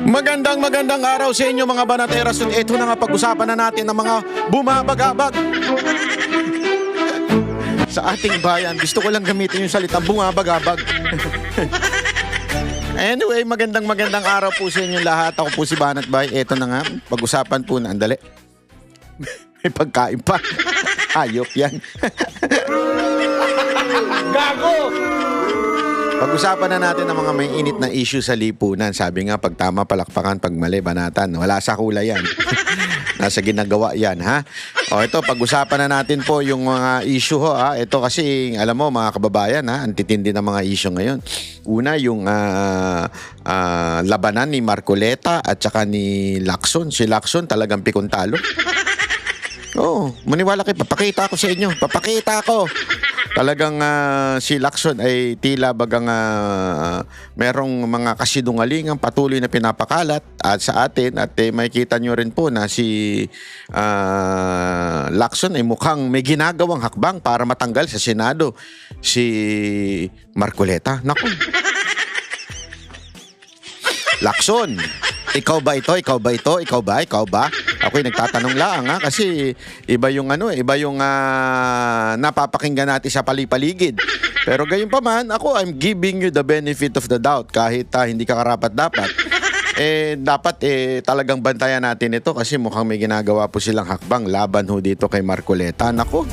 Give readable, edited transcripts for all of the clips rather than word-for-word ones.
Magandang araw sa inyo mga banateras. Ito na nga pag-usapan na natin ng mga bumabagabag sa ating bayan. Gusto ko lang gamitin yung salitang bumabagabag. Anyway, magandang araw po sa inyo lahat. Ako po si Banat Bay. Ito na nga, pag-usapan po na. Andali. May pagkain pa. Hayop yan. Gago! Pag-usapan na natin ang mga may init na issue sa lipunan. Sabi nga, pag tama palakpakan, pag mali banatan. Wala sa kulay yan. Nasa ginagawa yan, ha? O ito, pag-usapan na natin po yung mga issue ho, ha? Ito kasi, alam mo mga kababayan, ha? Antitindi ng mga issue ngayon. Una, yung labanan ni Marcoleta at saka ni Lacson. Si Lacson talagang pikuntalo. Oo, maniwala kayo. Papakita ko sa inyo. Papakita ko. Talagang si Lacson ay tila bagang merong mga kasinungalingang patuloy na pinapakalat at sa atin at makikita nyo rin po na si Lacson ay mukhang may ginagawang hakbang para matanggal sa Senado si Marcoleta. Naku. Lacson, ikaw ba ito? Ikaw ba ito? Ikaw ba? Ikaw ba? Ako'y nagtatanong lang kasi iba yung napapakinggan natin sa palipaligid. Pero gayon pa man, I'm giving you the benefit of the doubt kahit hindi ka karapat-dapat. Dapat talagang bantayan natin ito kasi mukhang may ginagawa po silang hakbang laban ho dito kay Marcoleta. Naku.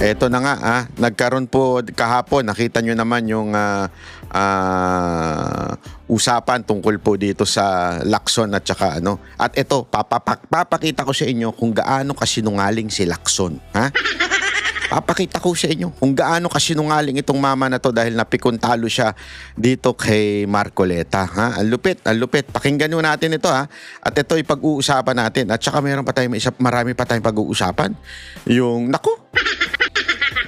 Eto na nga, nagkaroon po kahapon, nakita nyo naman yung usapan tungkol po dito sa Lacson at saka ano. At ito, papakita ko sa inyo kung gaano kasinungaling si Lacson. Ha? Papakita ko sa inyo kung gaano kasinungaling itong mama na to dahil napikuntalo siya dito kay Marcoleta. Ha? Ang lupit. Pakinggan nyo natin ito, ha. At ito ipag-uusapan natin. At saka marami pa tayong pag-uusapan.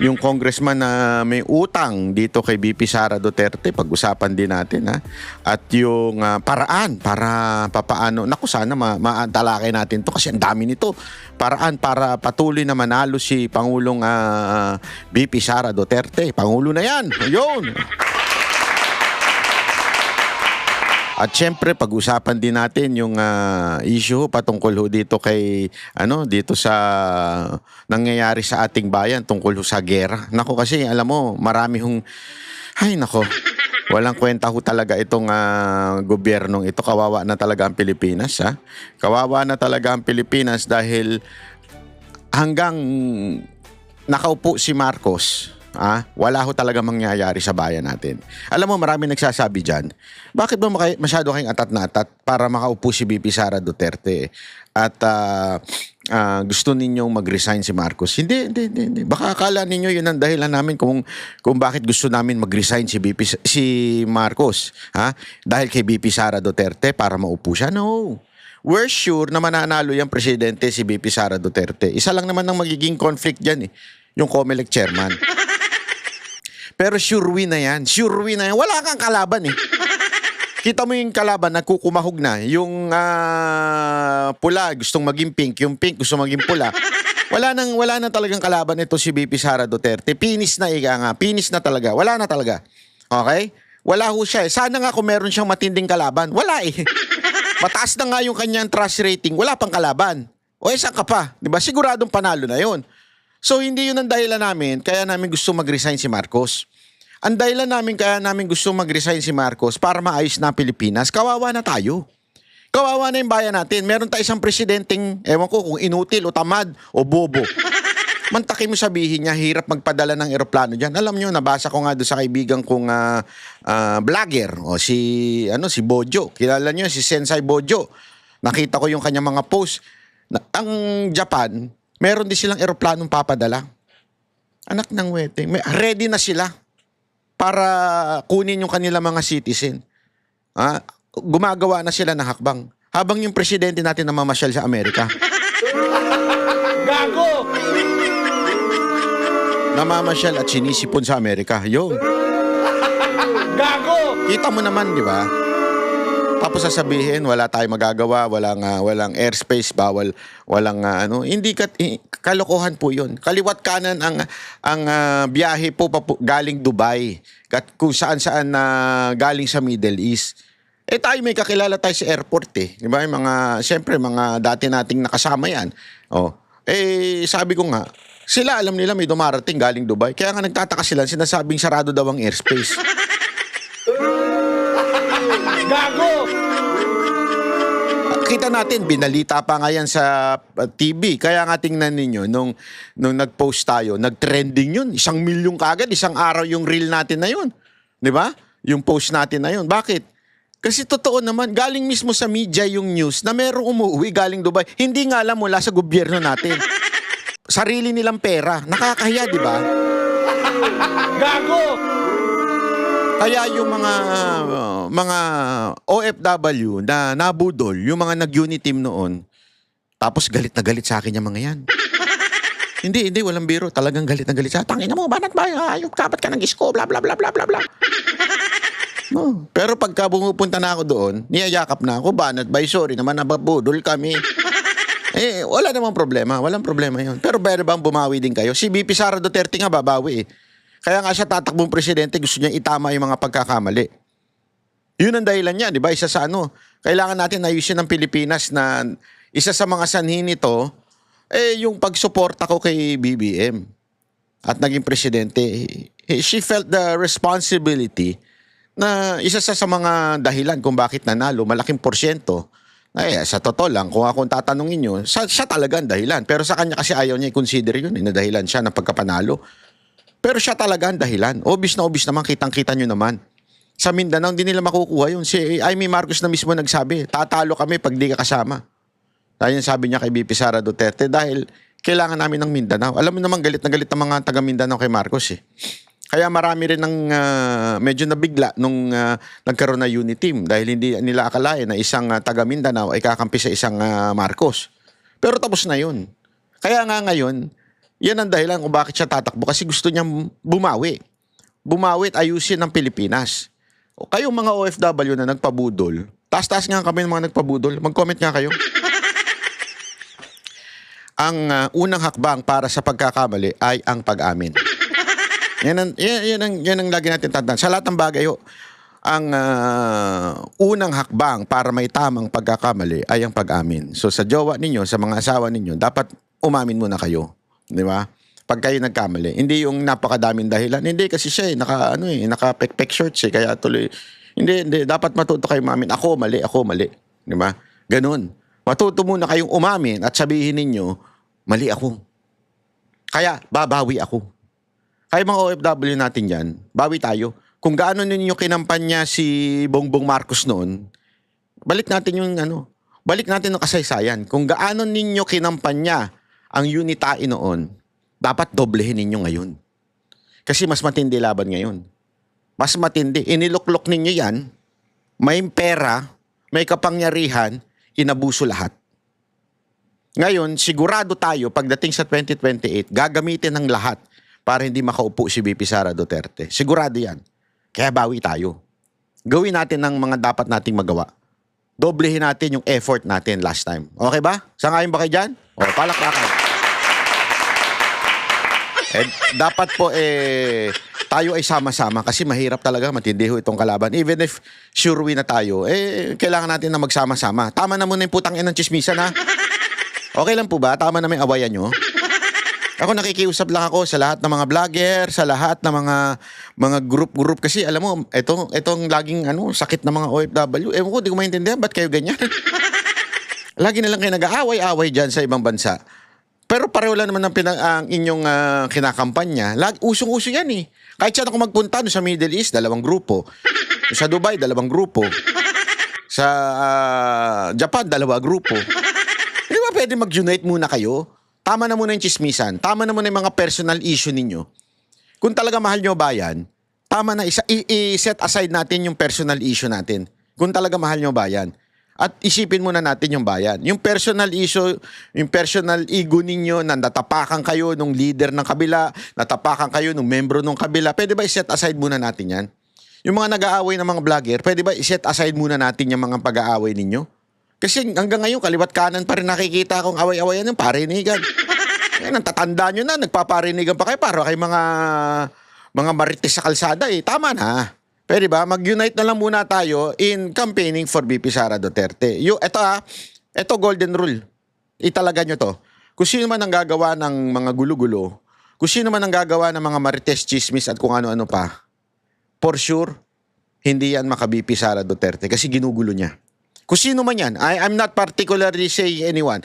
Yung congressman na may utang dito kay BP Sara Duterte, pag-usapan din natin, ha. At yung paraan para papaano, sana maantalakay natin to kasi ang dami nito. Paraan para patuloy na manalo si Pangulong BP Sara Duterte. Pangulo na yan. Ayun. At syempre, pag-usapan din natin yung issue patungkol ho dito kay dito sa nangyayari sa ating bayan tungkol ho sa gera. Nako kasi alam mo, marami hong walang kwenta ho talaga itong gobyernong ito. Kawawa na talaga ang Pilipinas, ha. Kawawa na talaga ang Pilipinas dahil hanggang nakaupo si Marcos, wala ho talaga mangyayari sa bayan natin. Alam mo, marami nagsasabi dyan, bakit ba masyado kayong atat na atat para makaupo si BP Sara Duterte at gusto ninyong mag-resign si Marcos? Hindi. Baka akala ninyo yun ang dahilan namin kung bakit gusto namin mag-resign si Marcos. Dahil kay BP Sara Duterte para maupo siya? No. We're sure na mananalo yung presidente si BP Sara Duterte. Isa lang naman ang magiging conflict dyan, yung COMELEC chairman. Pero sure win na yan. Wala kang kalaban, Kita mo yung kalaban, nagkukumahog na. Yung pula, gustong maging pink. Yung pink, gusto maging pula. Wala na talagang kalaban ito si BP Sara Duterte. Pinis na talaga. Wala na talaga. Okay? Wala ho siya. Sana nga kung meron siyang matinding kalaban. Wala Mataas na nga yung kanyang trust rating. Wala pang kalaban. O saan ka pa? Diba? Siguradong panalo na yun. So, hindi yun ang dahilan namin, kaya namin gusto mag-resign si Marcos. Ang dahilan namin, kaya namin gusto mag-resign si Marcos para maayos na Pilipinas. Kawawa na tayo. Kawawa na yung bayan natin. Meron tayo isang presidenteng, ewan ko kung inutil o tamad o bobo. Mantakin mo sabihin niya, hirap magpadala ng eroplano dyan. Alam nyo, nabasa ko nga doon sa kaibigan kong vlogger, o si Bojo. Kilala nyo, si Sensei Bojo. Nakita ko yung kanyang mga post. Ang Japan, meron din silang eroplanong papadala. Anak ng wete. Ready na sila para kunin yung kanila mga citizen. Gumagawa na sila ng hakbang. Habang yung presidente natin namamasyal sa Amerika. Gago! Namamasyal at sinisipon sa Amerika. Yun. Gago! Kita mo naman, di ba? Tapos sasabihin wala tayong magagawa, walang airspace, bawal, walang hindi kalokohan po 'yun. Kaliwat kanan ang biyahe po, galing Dubai at kung saan-saan na galing sa Middle East. Eh tayo may kakilala tayo sa airport eh. Di ba? Siyempre mga dati nating nakasama yan. Oh. Eh sabi ko nga, sila alam nila may dumarating galing Dubai. Kaya nga nagtataka sila, sinasabing sarado daw ang airspace. Gago! Kita natin, binalita pa nga yan sa TV. Kaya nga tingnan ninyo, nung nag-post tayo, nag-trending yun. 1 milyon kagad, isang araw yung reel natin na yun. Di ba? Yung post natin na yun. Bakit? Kasi totoo naman, galing mismo sa media yung news na merong umuwi galing Dubai. Hindi nga alam mula sa gobyerno natin. Sarili nilang pera. Nakakahiya, di ba? Gago! Kaya yung mga OFW na nabudol, yung mga nag-uniteam noon, tapos galit na galit sa akin yung mga yan. Hindi, walang biro. Talagang galit na galit sa tangina mo, banat ba? Ayop ka, ba't ka ng isko? Bla, bla, bla, bla, bla, bla. No. Pero pagka pumupunta na ako doon, niyayakap na ako, banat ba? Sorry naman, nababudol kami. Eh, wala namang problema. Walang problema yun. Pero better bang bumawi din kayo? Si VP Sara Duterte nga babawi eh. Kaya nga siya tatakbong presidente, gusto niya itama yung mga pagkakamali. Yun ang dahilan niya, di ba? Isa sa kailangan natin ayusin ng Pilipinas na isa sa mga sanhi nito, yung pagsuporta ko kay BBM at naging presidente. She felt the responsibility na isa sa mga dahilan kung bakit nanalo, malaking porsyento. Sa totoo lang, kung akong tatanungin nyo, siya talaga ang dahilan. Pero sa kanya kasi ayaw niya i-consider yun, na dahilan siya ng pagkapanalo. Pero siya talaga ang dahilan. Obvious na obvious naman, kitang-kita nyo naman. Sa Mindanao, hindi nila makukuha yun. Si Amy Marcos na mismo nagsabi, tatalo kami pag di ka kasama. Dahil yung sabi niya kay VP Sara Duterte, dahil kailangan namin ng Mindanao. Alam mo naman, galit na galit ang mga taga Mindanao kay Marcos eh. Kaya marami rin ng medyo nabigla nung nagkaroon na unity team dahil hindi nila akalain na isang taga Mindanao ay kakampi sa isang Marcos. Pero tapos na yun. Kaya nga ngayon, yan ang dahilan kung bakit siya tatakbo kasi gusto niyang bumawi. Bumawi at ayusin ng Pilipinas. O kayong mga OFW na nagpabudol, taas-taas nga kami ng mga nagpabudol, mag-comment nga kayo. Ang unang hakbang para sa pagkakamali ay ang pag-amin. Yan ang lagi natin tandaan. Sa lahat ng bagay, ang unang hakbang para may tamang pagkakamali ay ang pag-amin. So sa jowa ninyo, sa mga asawa ninyo, dapat umamin muna kayo. Di ba? Pag kayo nagkamali. Hindi yung napakadaming dahilan. Hindi kasi siya naka-pek-pek shorts kaya tuloy. Hindi. Dapat matuto kayo umamin. Ako mali. Di ba? Ganun. Matuto muna kayong umamin at sabihin ninyo, mali ako. Kaya, babawi ako. Kaya mga OFW natin yan, bawi tayo. Kung gaano ninyo kinampanya si Bongbong Marcos noon, balik natin yung balik natin ang kasaysayan. Kung gaano ninyo kinampanya ang UNITAE noon, dapat doblehin ninyo ngayon. Kasi mas matindi laban ngayon. Mas matindi. Iniluklok ninyo yan, may pera, may kapangyarihan, inabuso lahat. Ngayon, sigurado tayo pagdating sa 2028, gagamitin ng lahat para hindi makaupo si VP Sara Duterte. Sigurado yan. Kaya bawi tayo. Gawin natin ang mga dapat nating magawa. Doblehin natin yung effort natin last time. Okay ba? Sangayon ba kayo dyan? O, palakpakan. Dapat po tayo ay sama-sama kasi mahirap talaga, matindi ho itong kalaban. Even if sure win na tayo, kailangan natin na magsama-sama. Tama na muna yung putang inang chismisan ha. Okay lang po ba? Tama na may awayan nyo. Ako nakikiusap lang ako sa lahat ng mga vlogger, sa lahat ng mga group kasi alam mo, itong laging sakit ng mga OFW. Ewan ko, di ko maintindihan, ba't kayo ganyan? Lagi na lang kayo nag-aaway-away dyan sa ibang bansa. Pero pareho lang naman ang inyong kinakampanya. Usong-uso yan eh. Kahit saan ako magpunta sa Middle East, 2 grupo. Sa Dubai, 2 grupo. Sa Japan, 2 grupo. Hindi ba pwede mag-unite muna kayo? Tama na muna yung chismisan. Tama na muna yung mga personal issue ninyo. Kung talaga mahal nyo bayan, tama na i-set aside natin yung personal issue natin. Kung talaga mahal nyo bayan. At isipin muna natin yung bayan. Yung personal issue, yung personal ego ninyo na natapakan kayo nung leader ng kabila, natapakan kayo nung membro ng kabila, pwede ba i-set aside muna natin yan? yung mga nag-aaway ng mga vlogger, pwede ba i-set aside muna natin yung mga pag-aaway ninyo? Kasi hanggang ngayon, kaliwat kanan pa rin nakikita akong away-awayan yung parinigan. Yan, ang tatanda nyo na, nagpaparinigan pa kayo para kay mga marites sa kalsada eh. Tama na. Pwede ba? Mag-unite na lang muna tayo in campaigning for VP Sara Duterte. Ito golden rule. Italaga nyo to. Kung sino man ang gagawa ng mga gulo-gulo, kung sino man ang gagawa ng mga marites, chismis at kung ano-ano pa, for sure, hindi yan maka-VP Sara Duterte kasi ginugulo niya. Kung sino man yan, I'm not particularly saying anyone.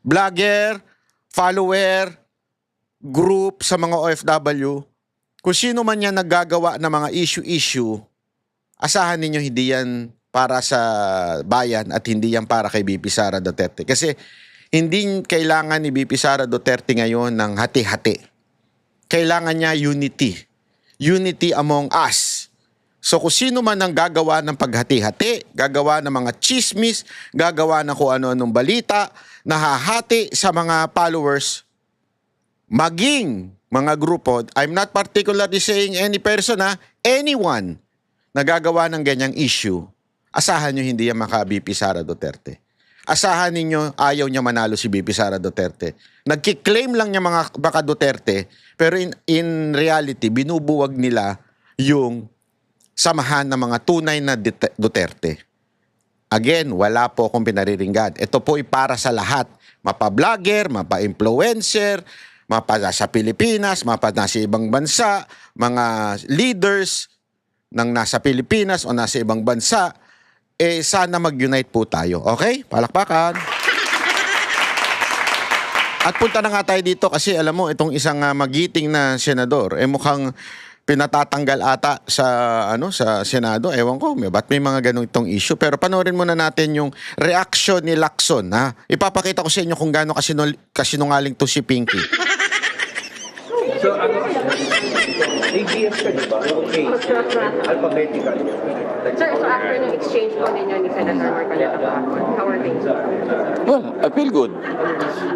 Vlogger, follower, group sa mga OFW, kung sino man yan naggagawa ng mga issue, asahan ninyo hindi yan para sa bayan at hindi yan para kay VP Sara Duterte. Kasi hindi kailangan ni VP Sara Duterte ngayon ng hati-hati. Kailangan niya unity. Unity among us. So kung sino man ang gagawa ng paghati-hati, gagawa ng mga chismis, gagawa ng kung ano-anong balita, nahahati sa mga followers, maging mga grupo, I'm not particularly saying any person anyone na gagawa ng ganyang issue, asahan nyo hindi yan maka-VP Sara Duterte. Asahan ninyo ayaw niya manalo si VP Sara Duterte. Nagkiklaim lang niya mga baka Duterte, pero in reality, binubuwag nila yung samahan ng mga tunay na Duterte. Again, wala po akong pinariringgan. Ito po ay para sa lahat. Mapa-vlogger, mapa-influencer, mapa sa Pilipinas, mapa nasa ibang bansa, mga leaders ng nasa Pilipinas o nasa ibang bansa, sana mag-unite po tayo. Okay? Palakpakan. At punta na nga tayo dito kasi alam mo, itong isang magiting na senador, mukhang pinatatanggal ata sa Senado. Ewan ko, ba't may mga ganong itong issue. Pero panoorin muna natin yung reaction ni Lacson. Ipapakita ko sa inyo kung gaano kasinungaling to si Pinky. So, AGS ka, di ba? Okay. Alphabetical. Sir, so after ng exchange po ninyo ni Senator Marcoleta kahapon, how are things? Well, I feel good.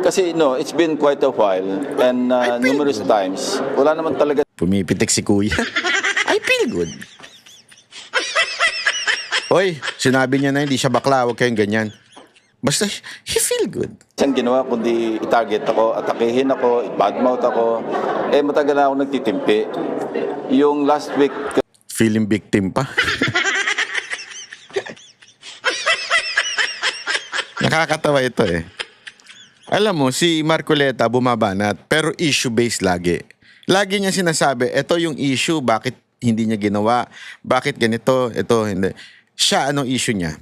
Kasi, it's been quite a while and numerous times. Wala naman talaga. Pumipitik si Kuya. I feel good. Hoy, sinabi niya na hindi siya bakla, huwag kayong ganyan. Basta, he feel good. Siyang ginawa kundi i-target ako, atakihin ako, i-badmouth ako. Matagal na ako nagtitimpi. Yung last week, Feeling victim pa. Nakakatawa ito eh. Alam mo, si Marcoleta bumabanat, pero issue-based lagi. Lagi niya sinasabi, ito yung issue, bakit hindi niya ginawa, bakit ganito, ito, hindi. Siya, anong issue niya?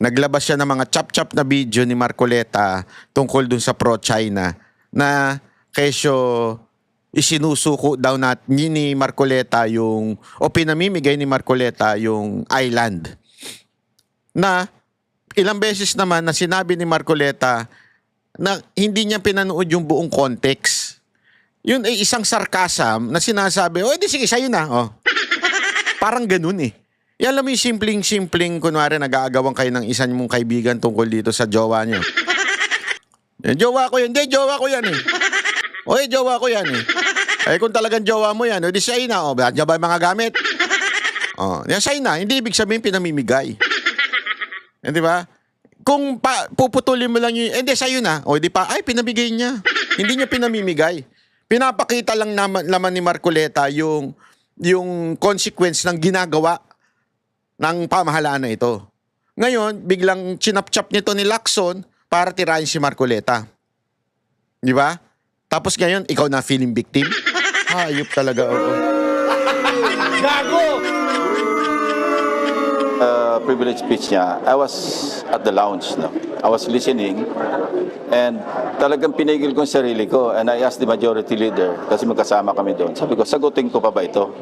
Naglabas siya ng mga chop-chop na video ni Marcoleta tungkol dun sa pro-China na kesyo isinusuko daw ni Marcoleta yung, o pinamimigay ni Marcoleta yung island. Na ilang beses naman na sinabi ni Marcoleta na hindi niya pinanood yung buong context. Yun ay isang sarcasm na sinasabi, di sige, sa'yo na. Parang ganun eh. Alam mo yung simpleng-simpleng, kunwari nag-aagawan kayo ng isang mong kaibigan tungkol dito sa jowa niyo. Jowa ko yan. Hindi, jowa ko yan eh. Jowa ko yan eh. Kung talagang jowa mo yan, di sa'yo na. Diyan ba yung mga gamit? Sa'yo na. Hindi ibig sabihin pinamimigay. Di ba? Kung puputulin mo lang yung, hindi, sa'yo na. Di pa, pinamigay niya. Hindi niya pinamimigay. Pinapakita lang naman ni Marcoleta yung consequence ng ginagawa ng pamahalaan na ito. Ngayon, biglang chinap-chap nito ni Lacson para tirahin si Marcoleta. Di ba? Tapos ngayon, ikaw na feeling victim? Hayop talaga, oo. Gago! Privilege speech niya, I was at the lounge. I was listening and talagang pinigil ko yung sarili ko and I asked the majority leader kasi magkasama kami doon. Sabi ko, sagutin ko pa ba ito?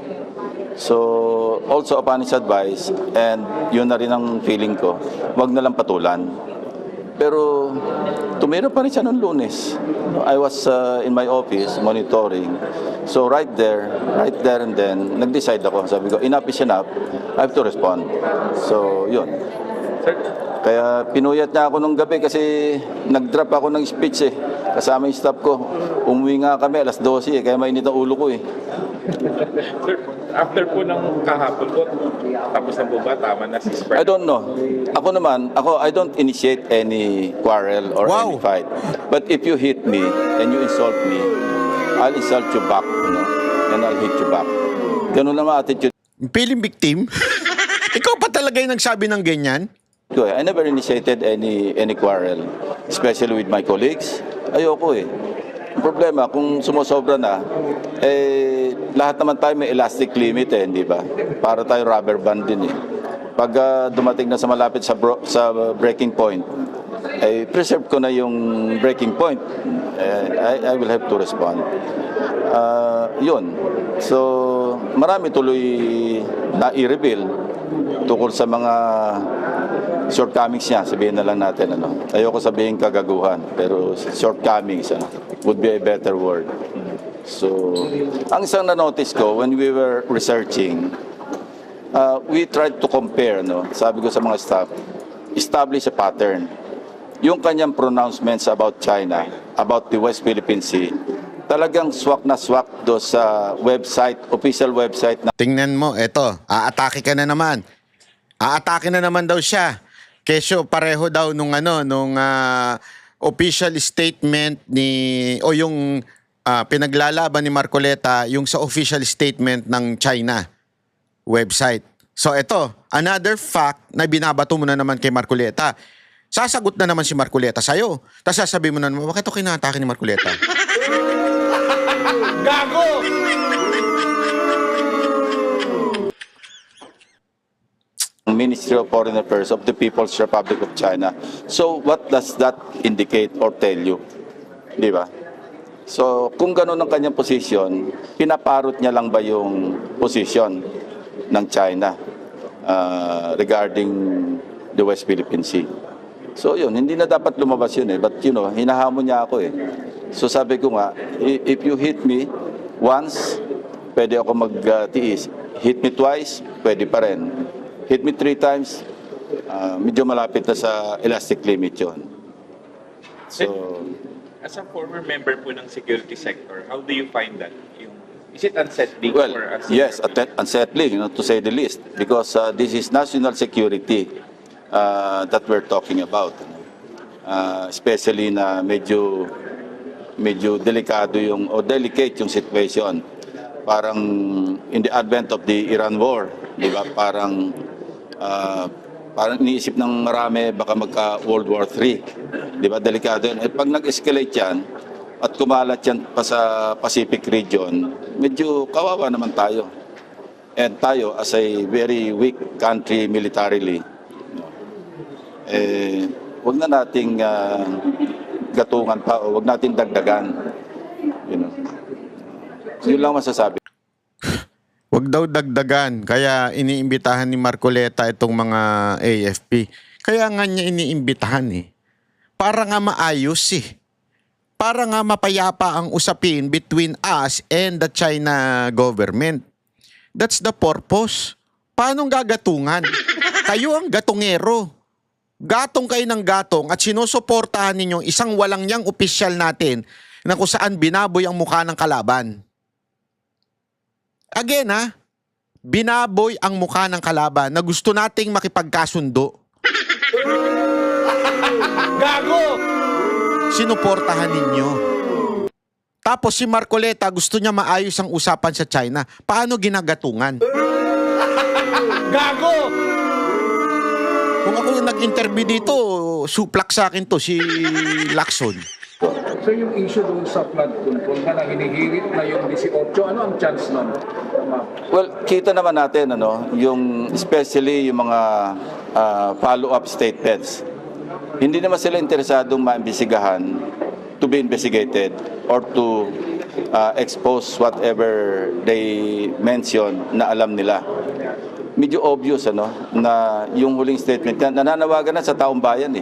So, also upon his advice and yun na rin ang feeling ko, wag na lang patulan. Pero tumira pa rin siya noong Lunes. I was in my office monitoring. So right there and then, nag-decide ako. Sabi ko, enough is enough. I have to respond. So, yun. Kaya pinuyat niya ako nung gabi kasi nag-drop ako ng speech eh. Kasama yung staff ko. Umuwi nga kami, alas 12 kaya mainit ang ulo ko eh. Sir, after po ng kahapon po, tapos na po ba? Tama na si Spark? I don't know. I don't initiate any quarrel or Wow. any fight. But if you hit me and you insult me, I'll insult you back, and I'll hit you back. Ganun naman attitude Feeling victim? Ikaw pa talaga yung nagsabi ng ganyan? ko. I never initiated any quarrel, especially with my colleagues. Ayoko eh. Ang problema, kung sumusobra na, lahat naman tayo may elastic limit di ba? Para tayo rubber band din eh. Pag dumating na sa malapit sa breaking point, preserve ko na yung breaking point. I will have to respond. Yun. So, marami tuloy na i-reveal tungkol sa mga shortcomings niya, sabihin na lang natin. Ayoko sabihin kagaguhan, pero shortcomings would be a better word. So, ang isang na-notice ko, when we were researching, we tried to compare, sabi ko sa mga staff, establish a pattern. Yung kanyang pronouncements about China, about the West Philippine Sea, talagang swak na swak do sa website, official website na Tingnan mo, eto, aatake ka na naman. Aatake na naman daw siya. Kesyo pareho daw nung official statement yung pinaglalaban ni Marcoleta yung sa official statement ng China website. So eto, another fact na binabato mo na naman kay Marcoleta. Sasagot na naman si Marcoleta sa'yo. Tapos sasabihin mo na naman, bakit ito kinatake ni Marcoleta? Gago! Ministry of Foreign Affairs of the People's Republic of China. So what does that indicate or tell you? Di ba? So kung gano'n ang kanyang posisyon, pinaparot niya lang ba yung posisyon ng China regarding the West Philippine Sea? So yun, hindi na dapat lumabas yun But hinahamon niya ako So sabi ko nga, if you hit me once, pwede ako magtiis. Hit me twice, pwede pa rin. Hit me 3 times, medyo malapit na sa elastic limit yun. So, As a former member po ng security sector, how do you find that? Is it unsettling well, for us? yes, unsettling, to say the least, because this is national security that we're talking about. Especially na medyo delikado delicate yung situation. Parang in the advent of the Iran war, di ba? Parang iniisip ng marami baka magka-World War III. Di ba? Delikado yun. Pag nag-escalate yan at kumalat yan pa sa Pacific region, medyo kawawa naman tayo. And tayo, as a very weak country militarily, wag na nating gatungan pa o wag nating dagdagan. Yun lang masasabi. Wag daw dagdagan. Kaya iniimbitahan ni Marcoleta itong mga AFP. Kaya nga niya iniimbitahan Para nga maayos Para nga mapayapa ang usapin between us and the China government. That's the purpose. Paano gagatungan? Kayo ang gatongero. Gatong kayo ng gatong at sinusuportahan ninyong isang walang niyang opisyal natin na kung saan binaboy ang mukha ng kalaban. Again binaboy ang mukha ng kalaban na gusto nating makipagkasundo. Gago! Sinuportahan ninyo. Tapos si Marcoleta gusto niya maayos ang usapan sa China. Paano ginagatungan? Gago! Kung ako yung nag-interview dito, suplak sa akin to si Lacson. So yung issue doon sa flood control na hinihirit na yung 18, ano ang chance nun? Well, kita naman natin yung especially yung mga follow-up statements. Hindi naman sila interesadong maimbestigahan, to be investigated or to expose whatever they mention na alam nila. Medyo obvious na yung huling statement nananawagan na sa taong bayan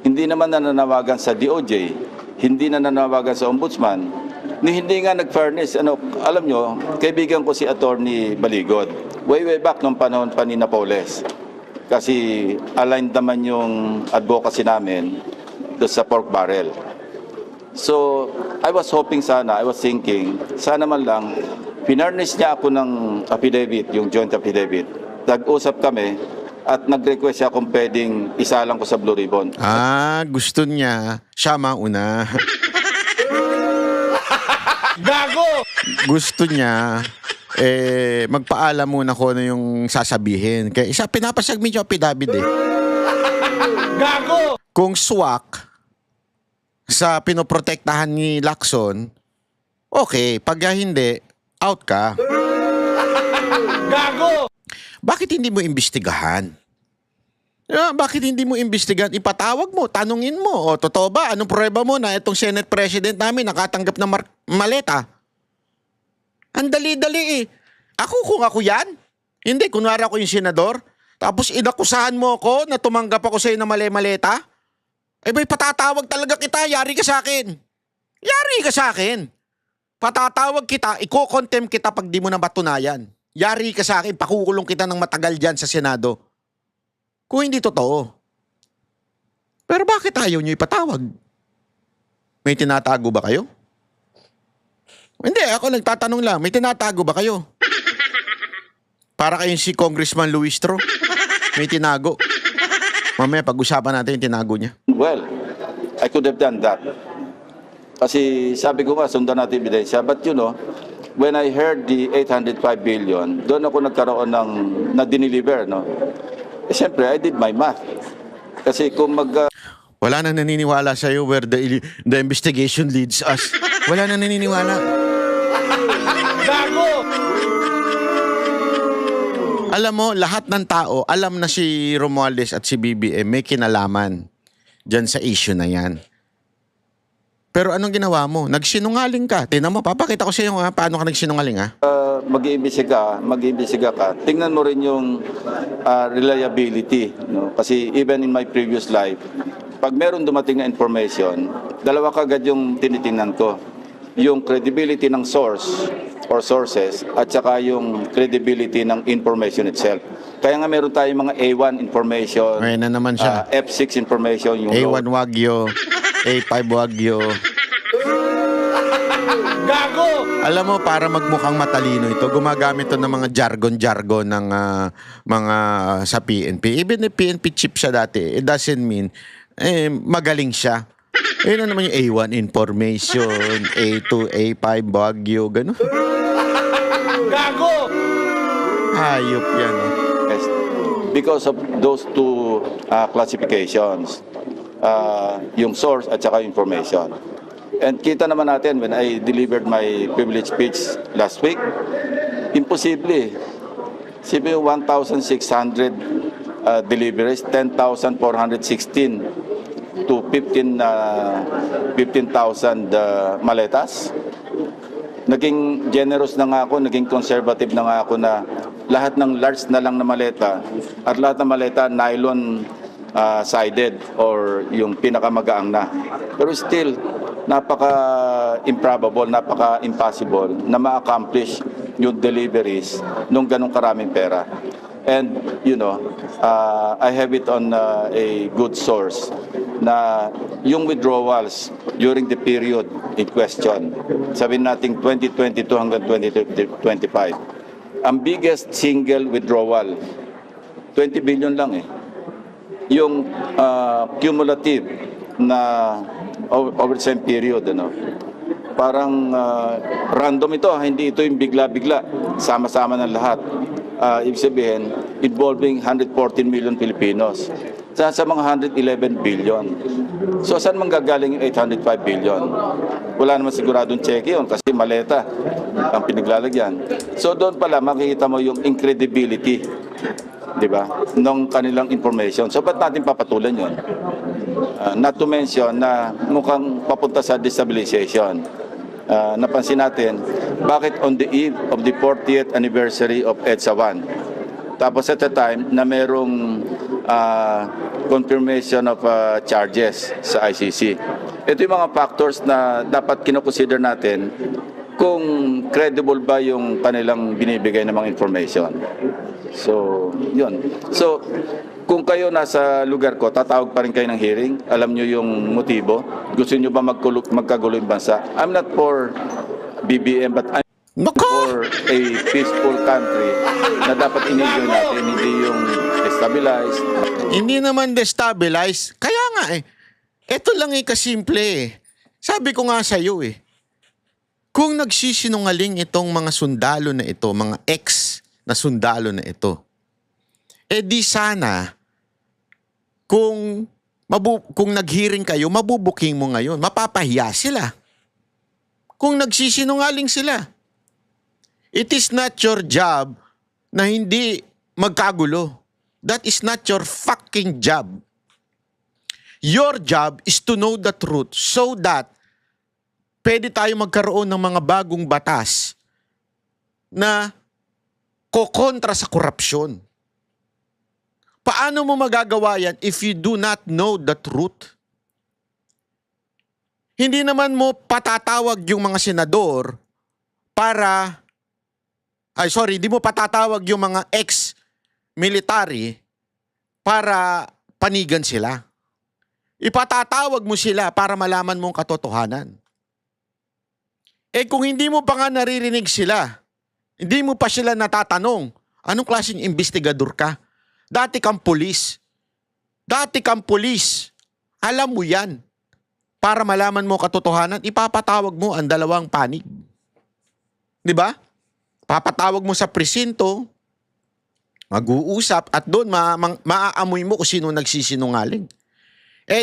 Hindi naman nananawagan sa DOJ, hindi nananawagan sa ombudsman, hindi nga nag-fairness. Alam nyo, kaibigan ko si Attorney Baligod, way back nung panahon pa ni Napoles. Kasi aligned naman yung advocacy namin doon sa pork barrel. So, I was thinking, sana man lang Pinarnish niya ako ng affidavit, yung joint affidavit. Nag-usap kami at nag-request siya kung pwedeng isalang ko sa Blue Ribbon. Gusto niya siya mauna. Gago! Gusto niya magpaalam muna ko ano yung sasabihin. Kaya isa pinapasubmit yung affidavit eh. Gago! Kung swak sa pinoprotektahan ni Lacson, okay. Pag hindi, out ka. Gago! Bakit hindi mo imbestigahan? Bakit hindi mo imbestigahan? Ipatawag mo, tanungin mo. O, totoo ba? Anong prueba mo na itong Senate President namin nakatanggap ng maleta? Ang dali-dali eh. Kung ako yan? Hindi, kunwari ako yung senador. Tapos inakusahan mo ako na tumanggap ako sa'yo ng maleta? Ba'y patatawag talaga kita. Yari ka sa akin. Yari ka sa akin. Patatawag kita, iko-contempt kita pag di mo na matunayan. Yari ka sa akin, pakukulong kita ng matagal dyan sa Senado. Kung hindi totoo. Pero bakit ayaw nyo ipatawag? May tinatago ba kayo? Hindi, ako nagtatanong lang. May tinatago ba kayo? Para kayong si Congressman Luis Tro. May tinago. Mamaya pag-usapan natin yung tinago niya. Well, I could have done that. Kasi sabi ko nga, sundan natin ebidensya. But you know, when I heard the 805 billion, doon ako nagkaroon ng na-deliver, no? Siyempre, I did my math. Kasi kung Wala nang naniniwala sa'yo where the investigation leads us. Wala nang naniniwala. Gago! Alam mo, lahat ng tao, alam na si Romualdez at si BBM may kinalaman dyan sa issue na yan. Pero anong ginawa mo? Nagsinungaling ka. Tingnan mo, papakita ko sa iyo paano ka nagsinungaling ha. mag-iimbestiga ka, tingnan mo rin yung reliability. No? Kasi even in my previous life, pag meron dumating na information, dalawa kagad yung tinitingnan ko. Yung credibility ng source or sources at saka yung credibility ng information itself. Kaya nga meron tayong mga A1 information, Ngayon na naman siya. F6 information, yung A1 Wagyo, A5 Wagyo. Gago! Alam mo, para magmukhang matalino ito, gumagamit to ng mga jargon-jargon ng mga sa PNP. Even if PNP chief siya dati, it doesn't mean magaling siya. Ayun na naman yung A1 information, A2, A5 Wagyo, gano'n. Gago! Hayop yan. Yes. Because of those two classifications, yung source at saka information. And kita naman natin when I delivered my privilege speech last week, imposible. Sabi 1,600 deliveries, 10,416 to 15,000 maletas. Naging generous na nga ako, naging conservative na nga ako na lahat ng large na lang na maleta at lahat ng maleta nylon sided or yung pinakamagaang na. Pero still, napaka-improbable, napaka-impossible na ma-accomplish yung deliveries nung ganong karaming pera. And, you know, I have it on a good source na yung withdrawals during the period in question, sabihin natin 2022 hanggang 2025, ang biggest single withdrawal, 20 billion lang eh. Yung cumulative na over the same period, ano, parang random ito, hindi ito yung bigla-bigla, sama-sama ng lahat. Ibig sabihin, involving 114 million Filipinos sa mga 111 billion. So saan manggagaling yung 805 billion? Wala naman siguradong cheque yun kasi maleta ang pinaglalagyan. So doon pala makikita mo yung incredibility, di ba, ng kanilang information. So ba't natin papatulan yun? Not to mention na mukhang papunta sa destabilization. Napansin natin, bakit on the eve of the 40th anniversary of EDSA 1, tapos at the time na merong confirmation of charges sa ICC. Ito yung mga factors na dapat kinoconsider natin kung credible ba yung kanilang binibigay ng mga information. So, yun. So, kung kayo nasa lugar ko, tatawag pa rin kayo ng hearing, alam nyo yung motibo, gusto nyo ba magkagulo yung bansa? I'm not for BBM, but Nako! for a peaceful country na dapat inigil natin, hindi yung destabilize. Hindi naman destabilize. Kaya nga ito lang kasimple Sabi ko nga sa iyo kung nagsisinungaling itong mga sundalo na ito, mga ex na sundalo na ito, di sana kung nag-hearing kayo, mabubuking mo ngayon, mapapahiya sila. Kung nagsisinungaling sila. It is not your job na hindi magkagulo. That is not your fucking job. Your job is to know the truth so that pwede tayo magkaroon ng mga bagong batas na kokontra sa korupsyon. Paano mo magagawa yan if you do not know the truth? Hindi naman mo patatawag yung mga senador para... hindi mo patatawag yung mga ex-military para panigan sila. Ipatatawag mo sila para malaman mong katotohanan. Kung hindi mo pa nga naririnig sila, hindi mo pa sila natatanong, anong klaseng investigador ka? Dati kang pulis. Alam mo yan. Para malaman mo katotohanan, ipapatawag mo ang dalawang panig. Di ba? Papatawag mo sa presinto, mag-uusap, at doon maaamoy mo kung sino nagsisinungaling.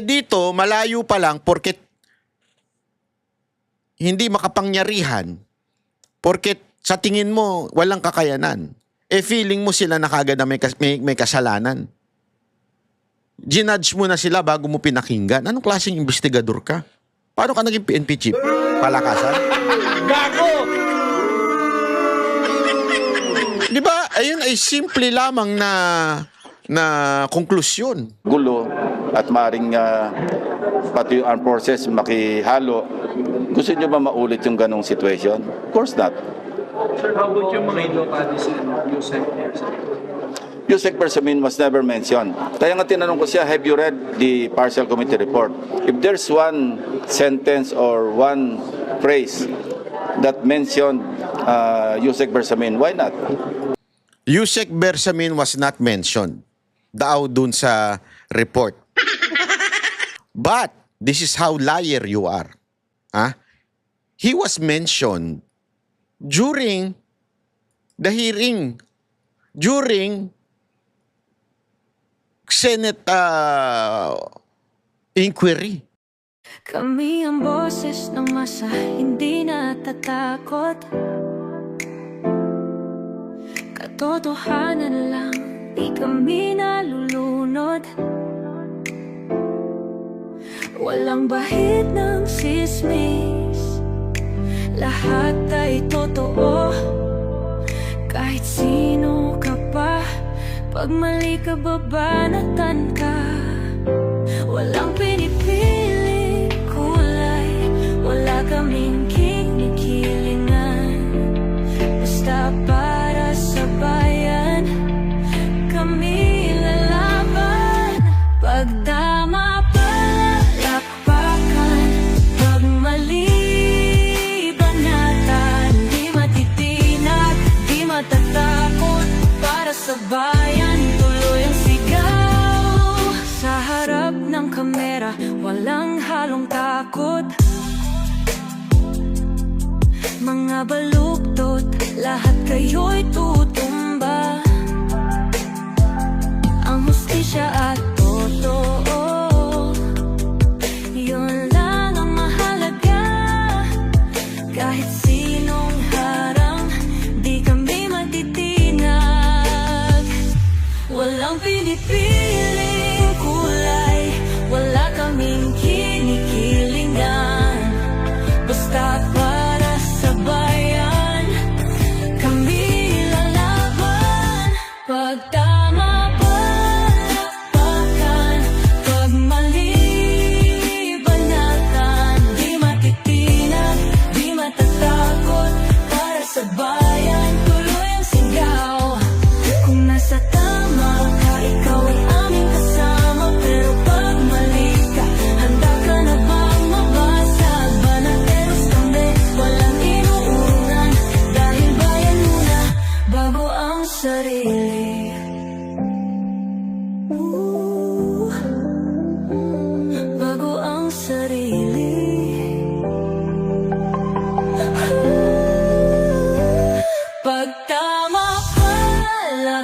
Dito, malayo pa lang, porket hindi makapangyarihan, porket sa tingin mo walang kakayanan, feeling mo sila na kagad na may kasalanan. Ginudge mo na sila bago mo pinakinggan. Anong klaseng investigador ka? Paano ka naging PNP chief? Palakasan? Gago! Di ba? Ayun ay simple lamang na konklusyon. Gulo at maring pati yung armed forces makihalo. Gusto nyo ba maulit yung ganong situation? Of course not. Sir, how about yung mga Yusek Bersamin was never mentioned. Kaya nga tinanong ko siya, have you read the partial committee report? If there's one sentence or one phrase that mentioned Yusek Bersamin, why not? Yusek Bersamin was not mentioned daw dun sa report. But this is how liar you are. He was mentioned during the hearing, during Senate inquiry. Kami ang boses ng masa, hindi natatakot. Katotohanan lang, di kami nalulunod. Walang bahid ng sismis, lahat ay totoo. Kahit sino ka pa, pag mali ka babanatan ka. Walang pinipili kulay, wala kaming kinikilingan. Basta para sa bayan, kami lalaban. Pag tama palakpakan, pag mali banatan, di matitinag, di matatakot. Para sa bayan, tuloy ang sigaw. Sa harap ng kamera, walang halong takot. Mga baluktot, lahat kayo'y tutumba. Ang hustisya at totoo, yun lang ang mahalaga. Kahit sinong harang, di kami matitinag. Walang pinipiling kulay, wala kaming kinikilingan. Basta para sa bayan, kami lalaban. Pag tama palakpakan, pag mali banatan, di matitinag, di matatakot. Para sa bayan, tuloy ang sigaw. Kung nasa tama ka, ikaw ay ang sarili. Bago ang sarili. Pag tama pala